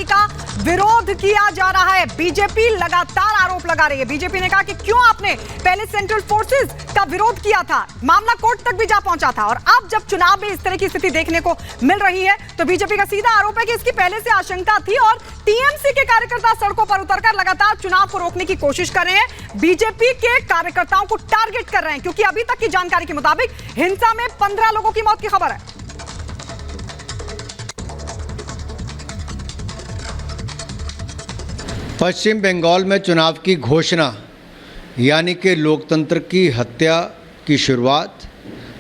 कार्रवाई का विरोध किया जा रहा है। बीजेपी लगातार आरोप लगा रही है। बीजेपी ने कहा कि क्यों आपने पहले सेंट्रल फोर्सेस का विरोध किया था, मामला कोर्ट तक भी जा पहुंचा था, और अब जब चुनाव में इस तरह की स्थिति देखने को मिल रही है तो बीजेपी का सीधा आरोप है कि इसकी पहले से आशंका थी और टीएमसी के कार्यकर्ता सड़कों पर उतरकर लगातार चुनाव को रोकने की कोशिश कर रहे हैं। बीजेपी के कार्यकर्ताओं को टारगेट कर रहे हैं क्योंकि अभी तक की जानकारी के मुताबिक हिंसा में 15 लोगों की मौत की खबर है। पश्चिम बंगाल में चुनाव की घोषणा यानी कि लोकतंत्र की हत्या की शुरुआत,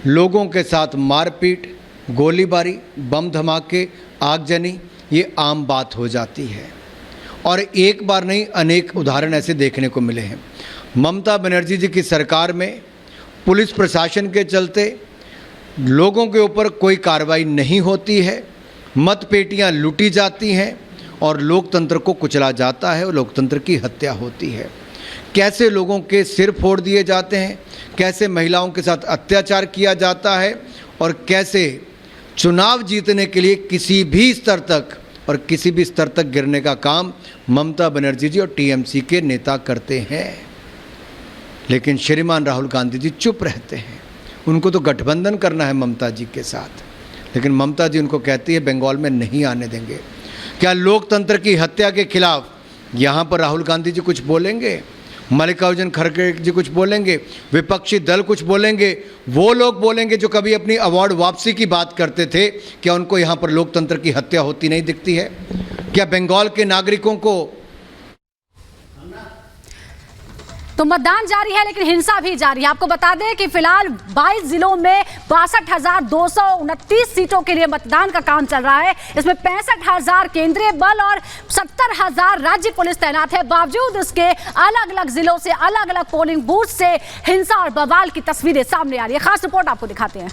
लोगों के साथ मारपीट, गोलीबारी, बम धमाके, आगजनी, ये आम बात हो जाती है। और एक बार नहीं, अनेक उदाहरण ऐसे देखने को मिले हैं। ममता बनर्जी जी की सरकार में पुलिस प्रशासन के चलते लोगों के ऊपर कोई कार्रवाई नहीं होती है, मतपेटियां लूटी जाती हैं और लोकतंत्र को कुचला जाता है और लोकतंत्र की हत्या होती है। कैसे लोगों के सिर फोड़ दिए जाते हैं, कैसे महिलाओं के साथ अत्याचार किया जाता है और कैसे चुनाव जीतने के लिए किसी भी स्तर तक गिरने का काम ममता बनर्जी जी और टीएमसी के नेता करते हैं। लेकिन श्रीमान राहुल गांधी जी चुप रहते हैं। उनको तो गठबंधन करना है ममता जी के साथ, लेकिन ममता जी उनको कहती है बंगाल में नहीं आने देंगे। क्या लोकतंत्र की हत्या के खिलाफ यहाँ पर राहुल गांधी जी कुछ बोलेंगे, मल्लिकार्जुन खड़गे जी कुछ बोलेंगे, विपक्षी दल कुछ बोलेंगे? वो लोग बोलेंगे जो कभी अपनी अवार्ड वापसी की बात करते थे। क्या उनको यहाँ पर लोकतंत्र की हत्या होती नहीं दिखती है? क्या बंगाल के नागरिकों को तो मतदान जारी है लेकिन हिंसा भी जारी है। आपको बता दें कि फिलहाल 22 जिलों में 62,229 सीटों के लिए मतदान का काम चल रहा है। इसमें 65,000 केंद्रीय बल और 70,000 राज्य पुलिस तैनात है। बावजूद इसके अलग अलग जिलों से, अलग अलग पोलिंग बूथ से हिंसा और बवाल की तस्वीरें सामने आ रही है। खास रिपोर्ट आपको दिखाते हैं।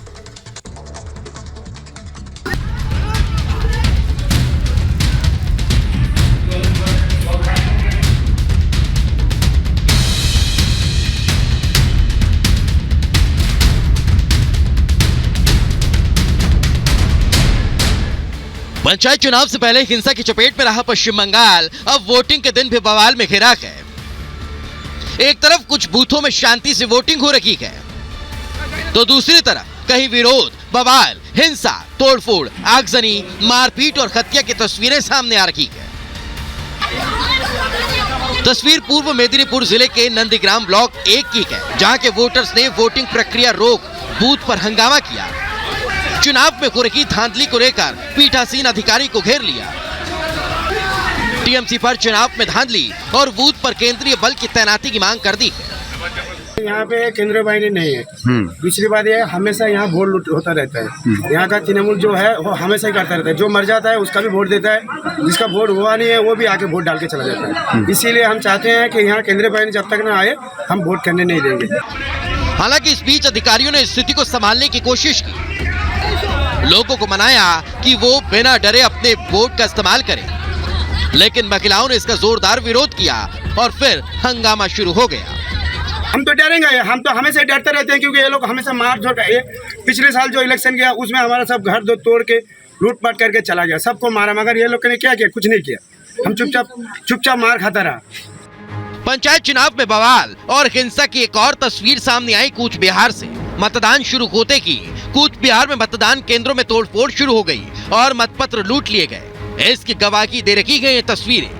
पंचायत चुनाव से पहले हिंसा की चपेट में रहा पश्चिम बंगाल अब वोटिंग के दिन भी बवाल में घिरा है। एक तरफ कुछ बूथों में शांति से वोटिंग हो रही है तो दूसरी तरफ कहीं विरोध, बवाल, हिंसा, तोड़फोड़, आगजनी, मारपीट और हत्या की तस्वीरें सामने आ रही है। तस्वीर पूर्व मेदिनीपुर जिले के नंदीग्राम ब्लॉक 1 की है, जहां के वोटर्स ने वोटिंग प्रक्रिया रोक बूथ पर हंगामा किया। चुनाव में हो रही धांधली को लेकर पीठासीन अधिकारी को घेर लिया। टीएमसी पर चुनाव में धांधली और बूथ पर केंद्रीय बल की तैनाती की मांग कर दी है। यहाँ पे केंद्रीय बाहिनी नहीं है। दूसरी बात यह है, हमेशा यहाँ वोट लूट होता रहता है। यहाँ का तृणमूल जो है वो हमेशा ही करता रहता है। जो मर जाता है उसका भी वोट देता है, जिसका वोट हुआ नहीं है वो भी आके वोट डाल के चला जाता है। इसीलिए हम चाहते हैं कि यहाँ केंद्रीय बाहिनी जब तक ना आए हम वोट करने नहीं देंगे। हालांकि इस बीच अधिकारियों ने स्थिति को संभालने की कोशिश की, लोगों को मनाया कि वो बिना डरे अपने वोट का इस्तेमाल करें, लेकिन महिलाओं ने इसका जोरदार विरोध किया और फिर हंगामा शुरू हो गया। हम तो डरेंगे, हम तो हमेशा डरते रहते हैं क्योंकि ये लोग हमेशा मार झोड़ कर, पिछले साल जो इलेक्शन गया उसमें हमारा सब घर दो तोड़ के लूटपाट करके चला गया, सबको मारा, मगर ये लोग ने क्या किया? कुछ नहीं किया। हम चुपचाप मार खाता रहा। पंचायत चुनाव में बवाल और हिंसा की एक और तस्वीर सामने आई कूच बिहार से। मतदान शुरू होते ही कूच बिहार में मतदान केंद्रों में तोड़फोड़ शुरू हो गई और मतपत्र लूट लिए गए। इसकी गवाही दे रखी गई ये तस्वीरें।